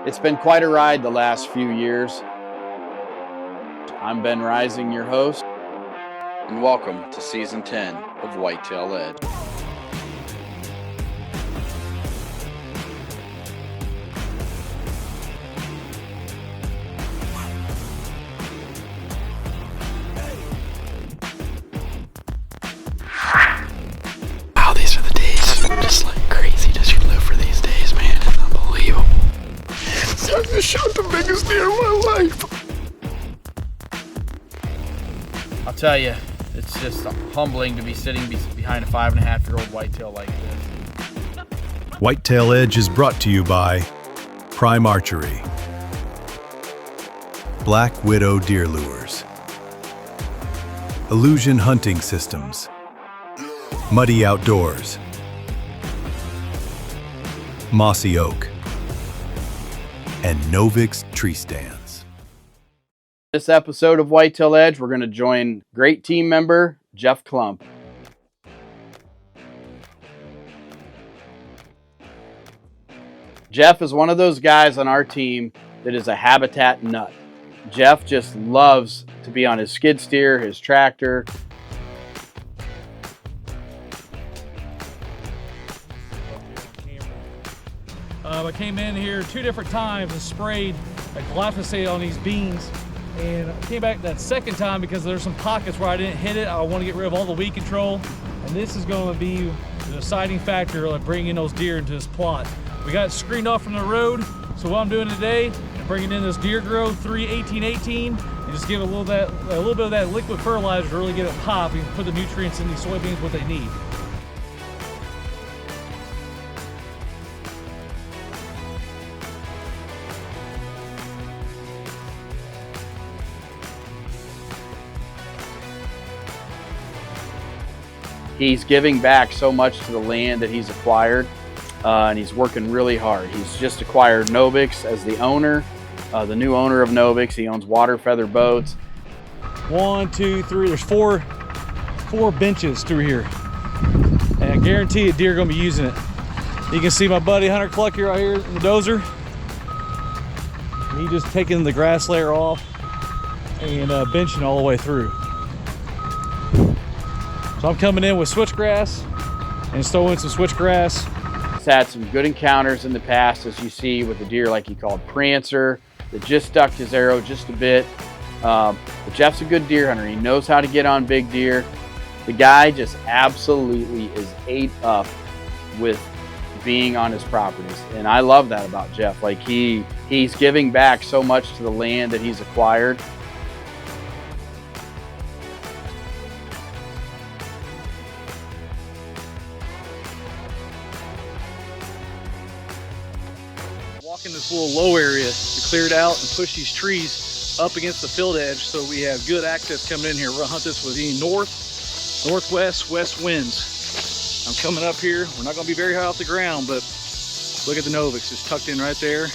It's been quite a ride the last few years. I'm Ben Rising, your host, and welcome to Season 10 of Whitetail Edge. Wow, these are the days. Just like crazy does you live for these days, man. It's unbelievable. I just shot the biggest deer of my life. I'll tell you, it's just humbling to be sitting behind a 5.5-year-old whitetail like this. Whitetail Edge is brought to you by Prime Archery, Black Widow Deer Lures, Illusion Hunting Systems, Muddy Outdoors, Mossy Oak, and Novix Treestands. This episode of Whitetail Edge, we're going to join great team member Jeff Klump. Jeff is one of those guys on our team that is a habitat nut. Jeff just loves to be on his skid steer, his tractor. I came in here 2 different times and sprayed a glyphosate on these beans, and I came back that second time because there's some pockets where I didn't hit it. I want to get rid of all the weed control, and this is going to be the deciding factor of bringing those deer into this plot. We got it screened off from the road, so what I'm doing today is bringing in this Deer Grow 3-18-18 and just give it a little bit of that liquid fertilizer to really get it pop and put the nutrients in these soybeans what they need. He's giving back so much to the land that he's acquired, and he's working really hard. He's just acquired Novix as the owner, the new owner of Novix. He owns Water Feather Boats. 1, 2, 3, there's four benches through here. And I guarantee a deer are gonna be using it. You can see my buddy Hunter Clucky right here in the dozer. He just taking the grass layer off and benching all the way through. So I'm coming in with switchgrass and stowing some switchgrass. He's had some good encounters in the past, as you see, with a deer like he called Prancer that just ducked his arrow just a bit. But Jeff's a good deer hunter. He knows how to get on big deer. The guy just absolutely is ate up with being on his properties, and I love that about Jeff. Like he's giving back so much to the land that he's acquired. In this little low area to clear it out and push these trees up against the field edge so we have good access coming in here. We're gonna hunt this with any northwest, west winds. I'm coming up here. We're not gonna be very high off the ground, but look at the Novix. It's tucked in right there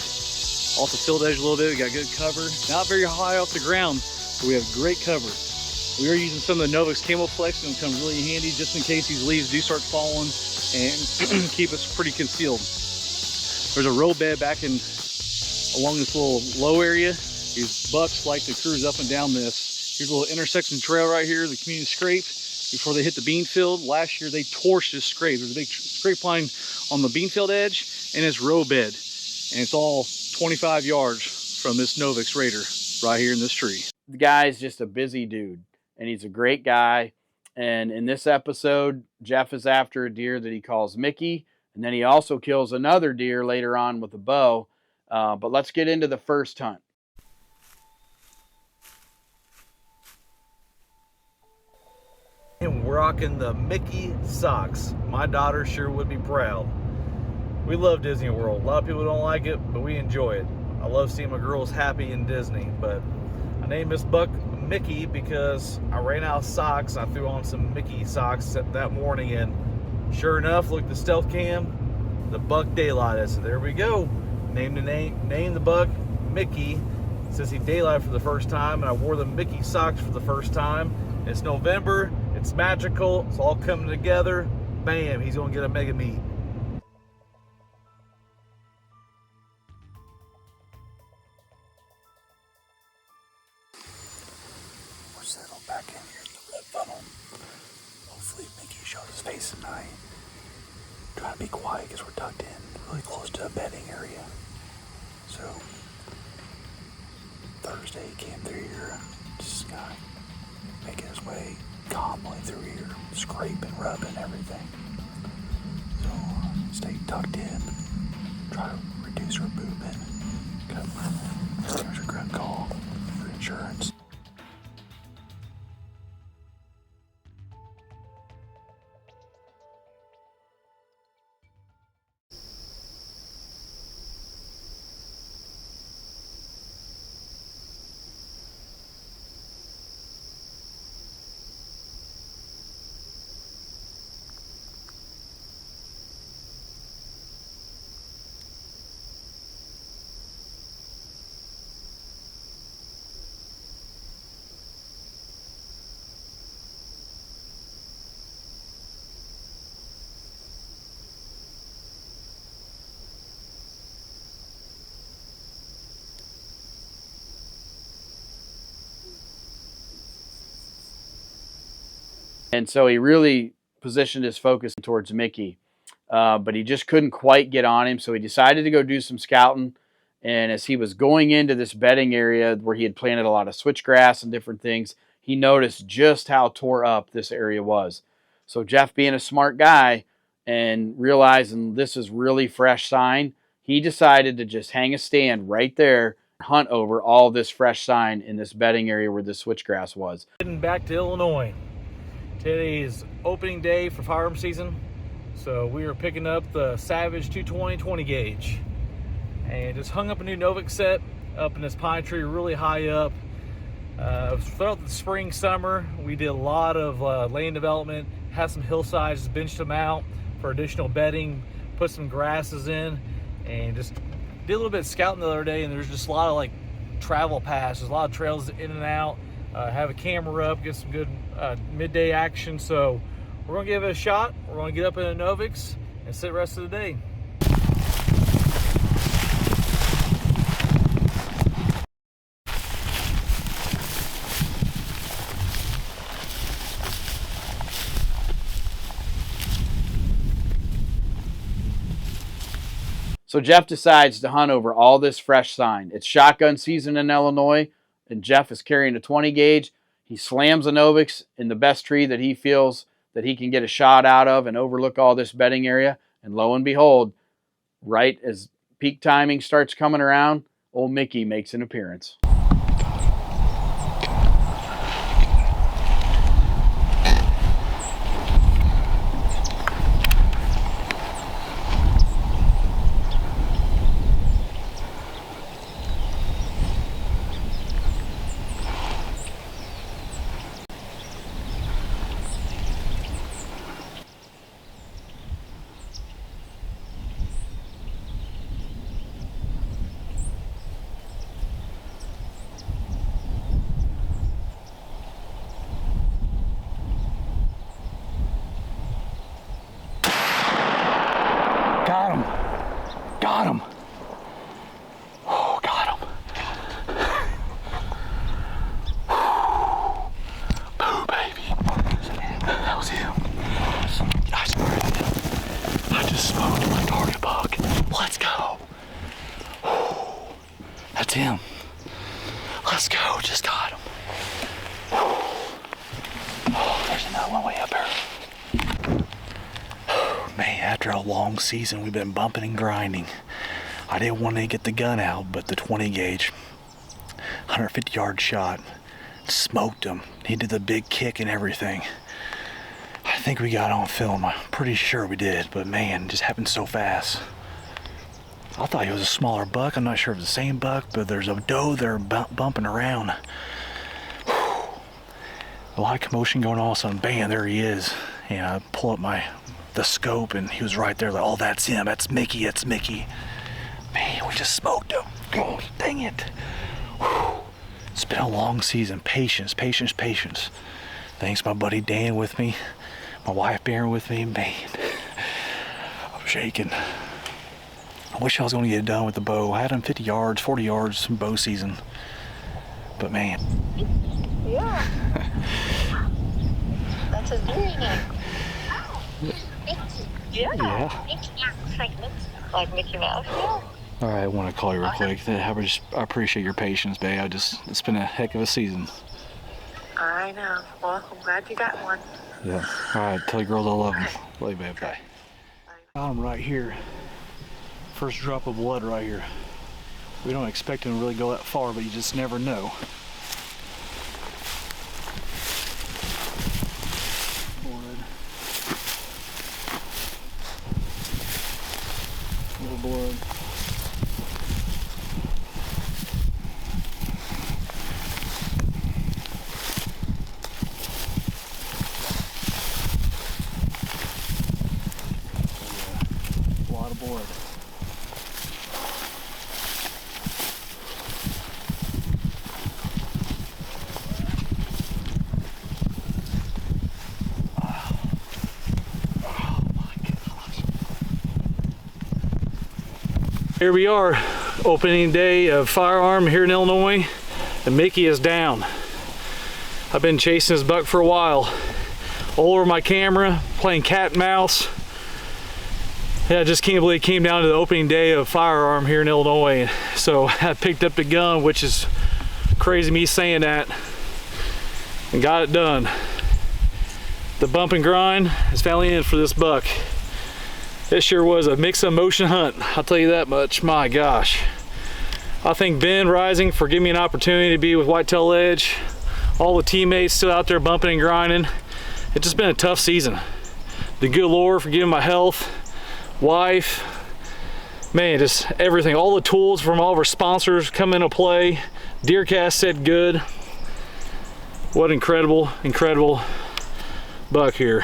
off the field edge a little bit. We got good cover. Not very high off the ground, but we have great cover. We are using some of the Novix Camoflex, and it'll come really handy just in case these leaves do start falling and keep us pretty concealed. There's a road bed back in along this little low area. These bucks like to cruise up and down this. Here's a little intersection trail right here, the community scrape, before they hit the bean field. Last year they torched this scrape. There's a big scrape line on the bean field edge and this row bed. And it's all 25 yards from this Novix Raider right here in this tree. The guy's just a busy dude, and he's a great guy. And in this episode, Jeff is after a deer that he calls Mickey. And then he also kills another deer later on with a bow. But let's get into the first hunt. And we're rocking the Mickey socks. My daughter sure would be proud. We love Disney World. A lot of people don't like it, but we enjoy it. I love seeing my girls happy in Disney. But I named this buck Mickey because I ran out of socks. I threw on some Mickey socks that morning, and sure enough, look at the stealth cam, the buck daylighted. So there we go. Name the buck Mickey. It says he daylighted for the first time, and I wore the Mickey socks for the first time. It's November. It's magical. It's all coming together. Bam! He's gonna get a mega meat. settle back in here in the red funnel. Hopefully Mickey shows his face tonight. Trying to be quiet because we're tucked in really close to a bedding area. So Thursday he came through here, just kind of making his way calmly through here, scraping, rubbing, everything. So stay tucked in, try to reduce our movement. There's a grunt call for insurance. And so he really positioned his focus towards Mickey, but he just couldn't quite get on him. So he decided to go do some scouting. And as he was going into this bedding area where he had planted a lot of switchgrass and different things, he noticed just how tore up this area was. So Jeff, being a smart guy and realizing this is really fresh sign, he decided to just hang a stand right there, hunt over all this fresh sign in this bedding area where the switchgrass was. Heading back to Illinois. Today is opening day for firearm season, so we are picking up the Savage 220 20 gauge and just hung up a new Novix set up in this pine tree really high up. Throughout the spring, summer, we did a lot of land development, had some hillsides, benched them out for additional bedding, put some grasses in, and just did a little bit of scouting the other day. And there's just a lot of like travel paths, there's a lot of trails in and out. Have a camera up, get some good midday action. So we're gonna give it a shot. We're gonna get up in a Novix and sit the rest of the day. So Jeff decides to hunt over all this fresh sign. It's shotgun season in Illinois, and Jeff is carrying a 20 gauge. He slams a Novix in the best tree that he feels that he can get a shot out of and overlook all this bedding area. And lo and behold, right as peak timing starts coming around, old Mickey makes an appearance. Got him. Oh, got him. Boo, baby. That was him. I swear to you, I just smoked my target buck. Let's go. That's him. Let's go. Just got him. Oh, there's another one way up here. Man, after a long season, we've been bumping and grinding. I didn't want to get the gun out, but the 20 gauge, 150-yard shot, smoked him. He did the big kick and everything. I think we got on film. I'm pretty sure we did, but man, it just happened so fast. I thought he was a smaller buck. I'm not sure if it's the same buck, but there's a doe there bumping around. A lot of commotion going on. All of a sudden, bam, there he is. And I pull up the scope, and he was right there. Like, oh, that's him. That's Mickey. That's Mickey. Man, we just smoked him. Oh, dang it. Whew. It's been a long season. Patience, patience, patience. Thanks, my buddy Dan with me. My wife Baron with me. Man, I'm shaking. I wish I was going to get it done with the bow. I had him 50 yards, 40 yards from bow season. But man. Yeah. That's his deer name. Yeah. Like Mickey Mouse. Yeah. All right, I want to call you real quick. I appreciate your patience, babe. It's been a heck of a season. I know. Well, I'm glad you got one. Yeah. All right, tell your girls I love them. Love you, babe. Bye. Got him right here. First drop of blood right here. We don't expect him to really go that far, but you just never know. Blood. Little blood. A lot of blood. Here we are, opening day of firearm here in Illinois, and Mickey is down. I've been chasing this buck for a while, all over my camera, playing cat and mouse. Yeah, I just can't believe it came down to the opening day of firearm here in Illinois. So I picked up the gun, which is crazy me saying that, and got it done. The bump and grind is finally in for this buck. This sure was a mix emotion hunt, I'll tell you that much. My gosh. I thank Ben Rising for giving me an opportunity to be with Whitetail Edge. All the teammates still out there bumping and grinding. It's just been a tough season. The good Lord for giving my health, wife, man, just everything. All the tools from all of our sponsors come into play. Deercast said good. What incredible, incredible buck here.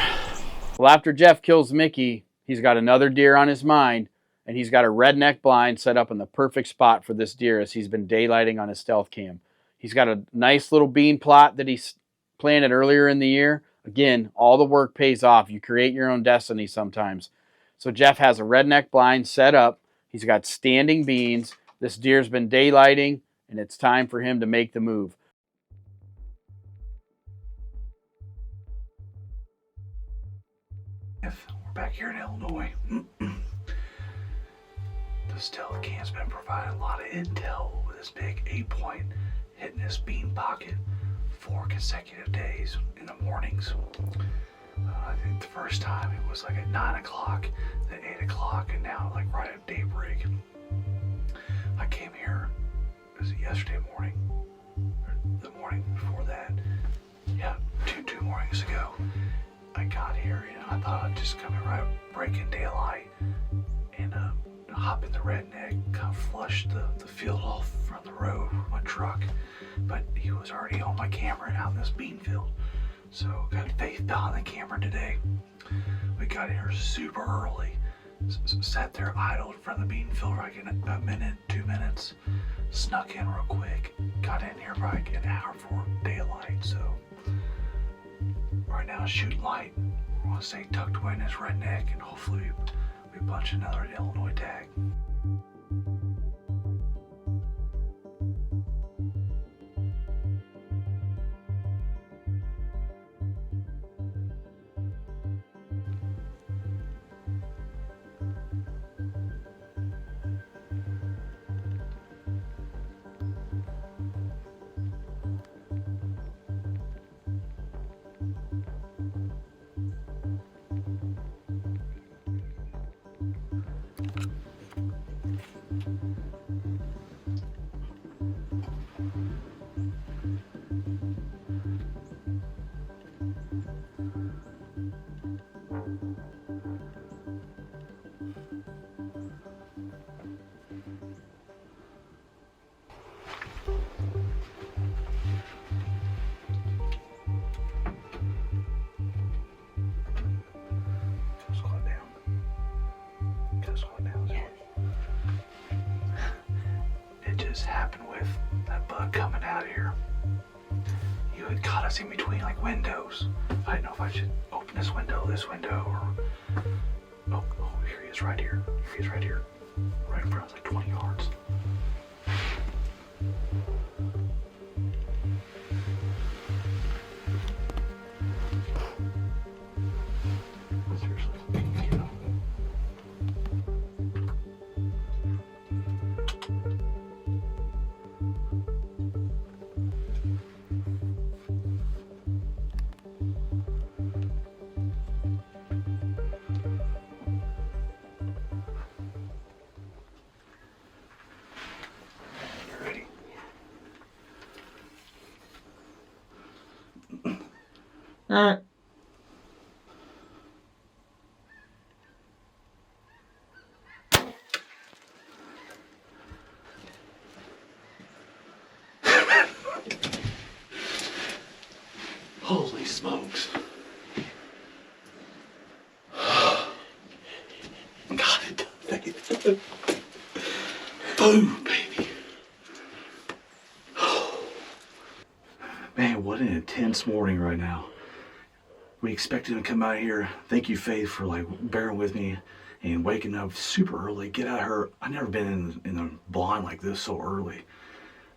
Well, after Jeff kills Mickey, he's got another deer on his mind, and he's got a redneck blind set up in the perfect spot for this deer as he's been daylighting on his stealth cam. He's got a nice little bean plot that he's planted earlier in the year. Again, all the work pays off. You create your own destiny sometimes. So Jeff has a redneck blind set up. He's got standing beans. This deer's been daylighting, and it's time for him to make the move. We're back here in Illinois. The stealth cam's been providing a lot of intel with this big 8-point hitting this bean pocket 4 consecutive days in the mornings. I think the first time it was like at 9 o'clock, then 8 o'clock, and now like right at daybreak. I came here, was it yesterday morning? Or the morning before that? Yeah, two mornings ago. I got here, I thought I'd just come in right breaking daylight and hop in the redneck, kind of flush the field off from the road with my truck. But he was already on my camera out in this bean field. So got faith behind the camera today. We got here super early. Sat there idle in front of the bean field for like a minute, 2 minutes. Snuck in real quick. Got in here for like an hour before daylight. So right now shooting light. I want to say tucked away in his redneck, and hopefully we punch another Illinois tag. Happened with that bug coming out of here. You had caught us in between like windows. I didn't know if I should open this window, or oh, here he is right here. Here he is right here. Right in front of us, like 20 yards. Holy smokes. Got it, baby. Boom, baby. Man, what an intense morning right now. We expected to come out here. Thank you, Faith, for like bearing with me and waking up super early. Get out of her. I've never been in a blind like this so early.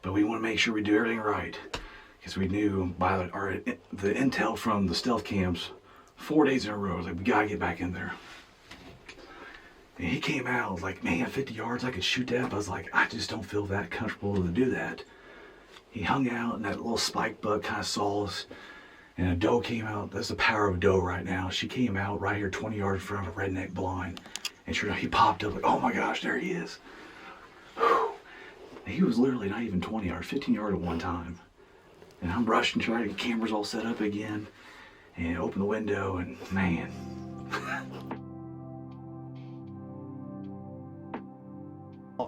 But we want to make sure we do everything right. Because we knew by the intel from the stealth cams 4 days in a row, like, we gotta get back in there. And he came out like, man, 50 yards, I could shoot that. But I was like, I just don't feel that comfortable to do that. He hung out, and that little spike buck kind of saw us. And a doe came out. That's the power of doe right now. She came out right here 20 yards in front of a Redneck Blind. And sure enough, he popped up like, oh my gosh, there he is. Whew. He was literally not even 20 yards, 15 yards at one time. And I'm rushing, trying to get cameras all set up again, and open the window, and man.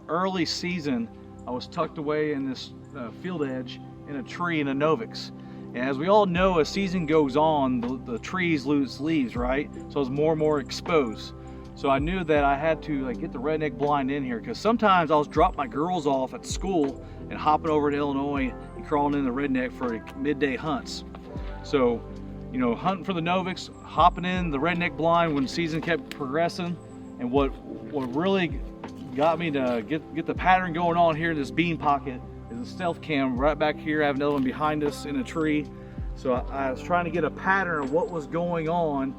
Early season, I was tucked away in this field edge in a tree in a Novix. And as we all know, as season goes on, the trees lose leaves, right? So it's more and more exposed. So I knew that I had to like get the Redneck Blind in here, because sometimes I was dropping my girls off at school and hopping over to Illinois and crawling in the redneck for midday hunts. So, you know, hunting for the Novix, hopping in the Redneck Blind when season kept progressing. And what really got me to get the pattern going on here in this bean pocket is a stealth cam right back here. I have another one behind us in a tree. So I was trying to get a pattern of what was going on.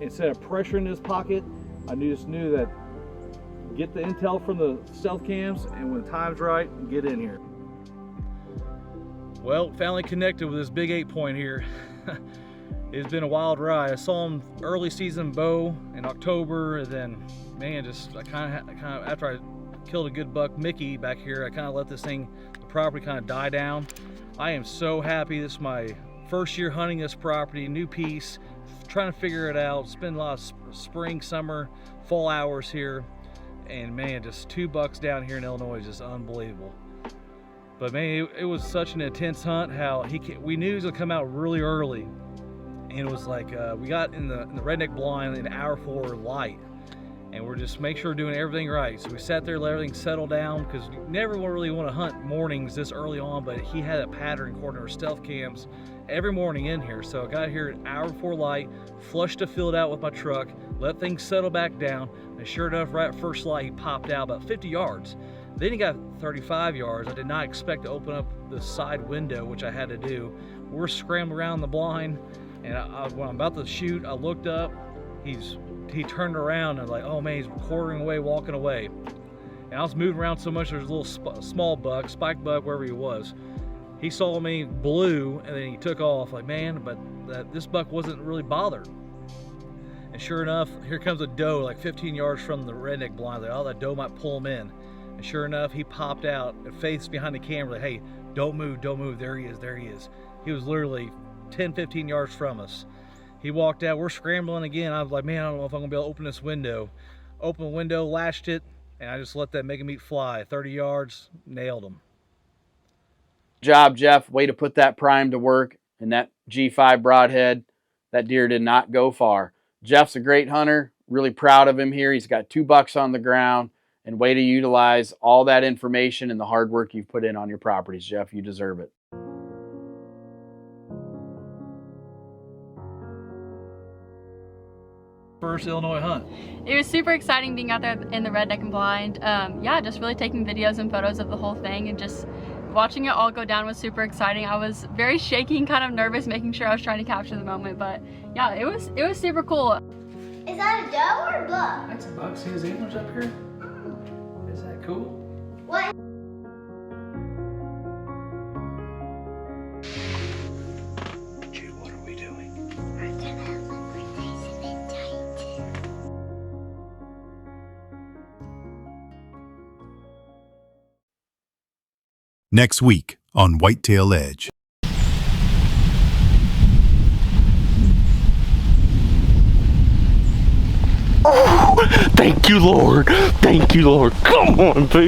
Instead of pressuring this pocket, I just knew that get the intel from the stealth cams, and when the time's right, get in here. Well, finally connected with this big 8-point here. It's been a wild ride. I saw him early season bow in October, and then, man, just I kind of after I killed a good buck Mickey back here, I kind of let this thing, the property kind of die down. I am so happy. This is my first year hunting this property, new piece, trying to figure it out. Spend a lot of spring, summer, fall hours here. And man, just 2 bucks down here in Illinois is just unbelievable. But man, it was such an intense hunt. How we knew he was gonna come out really early, and it was like we got in the Redneck Blind in hour 4 light, and we're just make sure we're doing everything right. So we sat there, let everything settle down, because you never really want to hunt mornings this early on. But he had a pattern according to our stealth cams every morning in here. So I got here at hour 4 light, flushed the field out with my truck, let things settle back down, and sure enough, right at first light, he popped out about 50 yards. Then he got 35 yards. I did not expect to open up the side window, which I had to do. We're scrambling around the blind, and when I'm about to shoot, I looked up. He turned around and like, oh man, he's quartering away, walking away. And I was moving around so much, there's a little small buck, spike buck, wherever he was. He saw me, blew, and then he took off. Like, man, but this buck wasn't really bothered. And sure enough, here comes a doe like 15 yards from the Redneck Blind. Like, oh, that doe might pull him in. And sure enough, he popped out, and Faith's behind the camera like, hey, don't move, don't move. There he is, there he is. He was literally 10, 15 yards from us. He walked out, we're scrambling again. I was like, man, I don't know if I'm gonna be able to open this window. Open the window, lashed it, and I just let that mega meat fly. 30 yards, nailed him. Job, Jeff. Way to put that prime to work. And that G5 broadhead, that deer did not go far. Jeff's a great hunter. Really proud of him here. He's got 2 bucks on the ground, and way to utilize all that information and the hard work you've put in on your properties, Jeff. You deserve it. First Illinois hunt. It was super exciting being out there in the Redneck and Blind. Yeah, just really taking videos and photos of the whole thing, and just watching it all go down was super exciting. I was very shaky and kind of nervous, making sure I was trying to capture the moment, but yeah, it was super cool. Is that a doe or a buck? That's a buck. See his antlers up here? Is that cool? What? Jude, what are we doing? We're gonna look nice and tight. Next week on Whitetail Edge. Oh, thank you, Lord. Thank you, Lord. Come on, baby.